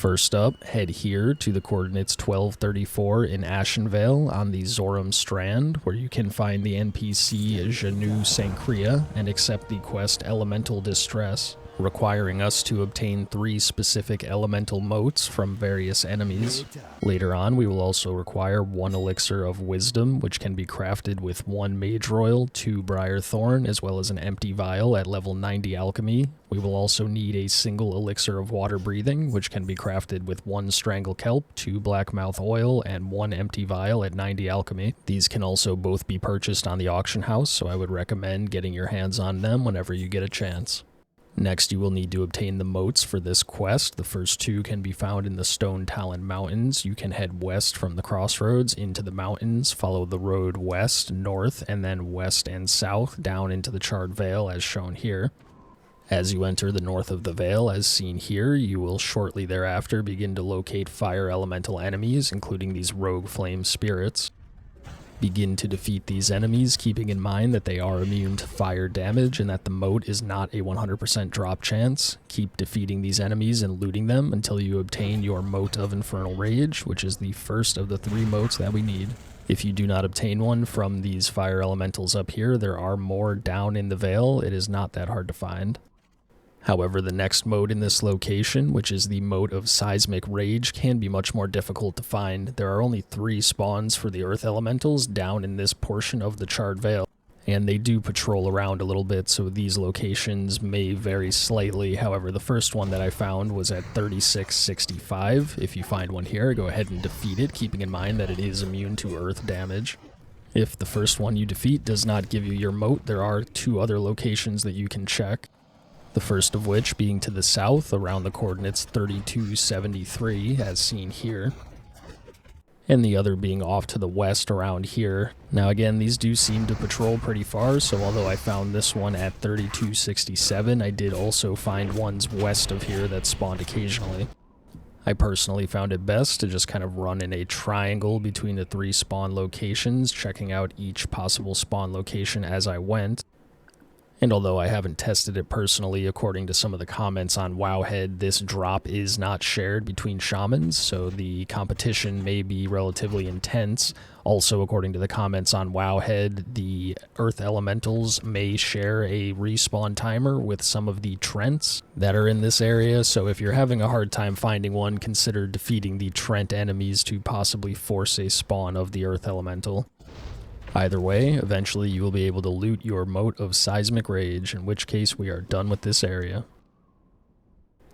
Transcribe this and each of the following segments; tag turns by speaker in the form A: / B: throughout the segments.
A: First up, head here to the coordinates 1234 in Ashenvale on the Zoram Strand, where you can find the NPC Je'neu Sancrea and accept the quest Elemental Distress, requiring us to obtain 3 specific elemental motes from various enemies. Later on, we will also require 1 Elixir of Wisdom, which can be crafted with 1 Mage Royal, 2 Briar Thorn, as well as an empty vial at level 90 Alchemy. We will also need a single Elixir of Water Breathing, which can be crafted with 1 Strangle Kelp, 2 Blackmouth Oil, and 1 empty vial at 90 Alchemy. These can also both be purchased on the auction house, so I would recommend getting your hands on them whenever you get a chance. Next, you will need to obtain the motes for this quest. The first 2 can be found in the Stonetalon Mountains. You can head west from the crossroads into the mountains, follow the road west, north, and then west and south down into the Charred Vale as shown here. As you enter the north of the Vale, as seen here, you will shortly thereafter begin to locate fire elemental enemies, including these rogue flame spirits. Begin to defeat these enemies, keeping in mind that they are immune to fire damage and that the mote is not a 100% drop chance. Keep defeating these enemies and looting them until you obtain your Mote of Infernal Rage, which is the first of the 3 motes that we need. If you do not obtain one from these fire elementals up here, there are more down in the Vale. It is not that hard to find. However, the next mote in this location, which is the Mote of Seismic Rage, can be much more difficult to find. There are only 3 spawns for the Earth Elementals down in this portion of the Charred Vale, and they do patrol around a little bit, so these locations may vary slightly. However, the first one that I found was at 3665. If you find one here, go ahead and defeat it, keeping in mind that it is immune to Earth damage. If the first one you defeat does not give you your mote, there are 2 other locations that you can check. The first of which being to the south around the coordinates 3273 as seen here, and the other being off to the west around here. Now again, these do seem to patrol pretty far, so although I found this one at 3267, I did also find ones west of here that spawned occasionally. I personally found it best to just kind of run in a triangle between the 3 spawn locations, checking out each possible spawn location as I went. And although I haven't tested it personally, according to some of the comments on Wowhead, this drop is not shared between shamans, so the competition may be relatively intense. Also, according to the comments on Wowhead, the Earth Elementals may share a respawn timer with some of the Trents that are in this area, so if you're having a hard time finding one, consider defeating the Trent enemies to possibly force a spawn of the Earth Elemental. Either way, eventually you will be able to loot your Mote of Seismic Rage, in which case we are done with this area.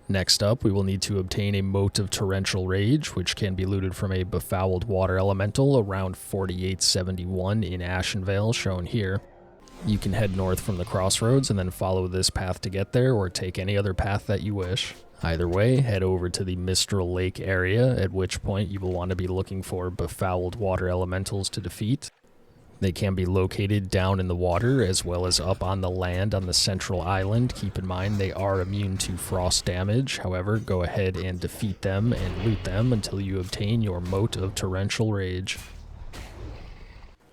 A: Next up, we will need to obtain a Mote of Torrential Rage, which can be looted from a Befouled Water Elemental around 4871 in Ashenvale, shown here. You can head north from the crossroads and then follow this path to get there, or take any other path that you wish. Either way, head over to the Mistral Lake area, at which point you will want to be looking for Befouled Water Elementals to defeat. They can be located down in the water as well as up on the land on the central island. Keep in mind they are immune to frost damage. However, go ahead and defeat them and loot them until you obtain your Mote of Torrential Rage.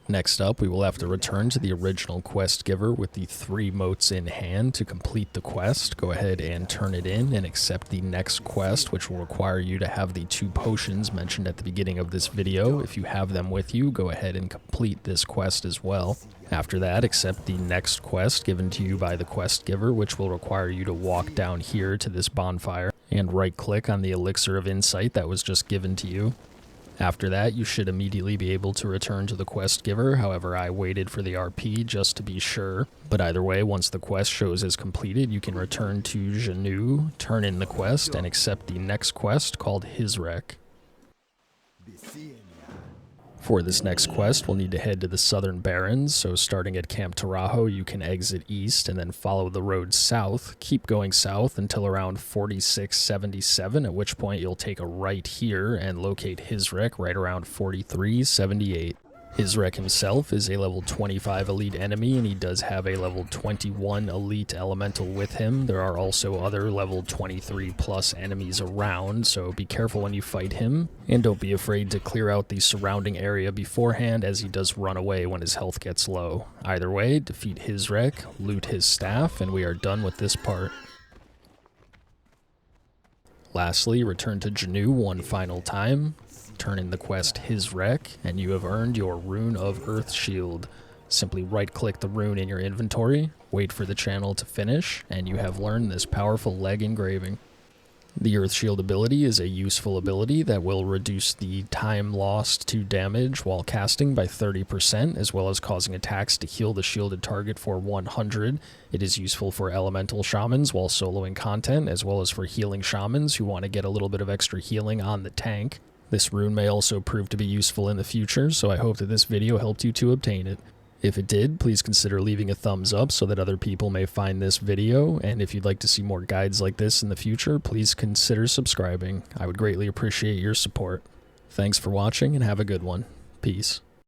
A: Next up, we will have to return to the original quest giver with the 3 motes in hand to complete the quest. Go ahead and turn it in and accept the next quest, which will require you to have the 2 potions mentioned at the beginning of this video. If you have them with you, go ahead and complete this quest as well. After that, accept the next quest given to you by the quest giver, which will require you to walk down here to this bonfire and right-click on the Elixir of Insight that was just given to you. After that, you should immediately be able to return to the quest giver. However, I waited for the RP just to be sure. But either way, once the quest shows as completed, you can return to Je'neu, turn in the quest, and accept the next quest called Hizrek. For this next quest, we'll need to head to the southern Barrens, so starting at Camp Tarajo, you can exit east and then follow the road south. Keep going south until around 4677, at which point you'll take a right here and locate Hizrek right around 4378. Hizrek himself is a level 25 elite enemy, and he does have a level 21 elite elemental with him. There are also other level 23 plus enemies around, so be careful when you fight him, and don't be afraid to clear out the surrounding area beforehand, as he does run away when his health gets low. Either way, defeat Hizrek, loot his staff, and we are done with this part. Lastly, return to Je'neu one final time, turn in the quest Hizrek, and you have earned your Rune of Earth Shield. Simply right-click the rune in your inventory, wait for the channel to finish, and you have learned this powerful leg engraving. The Earth Shield ability is a useful ability that will reduce the time lost to damage while casting by 30%, as well as causing attacks to heal the shielded target for 100. It is useful for elemental shamans while soloing content, as well as for healing shamans who want to get a little bit of extra healing on the tank. This rune may also prove to be useful in the future, so I hope that this video helped you to obtain it. If it did, please consider leaving a thumbs up so that other people may find this video, and if you'd like to see more guides like this in the future, please consider subscribing. I would greatly appreciate your support. Thanks for watching and have a good one. Peace.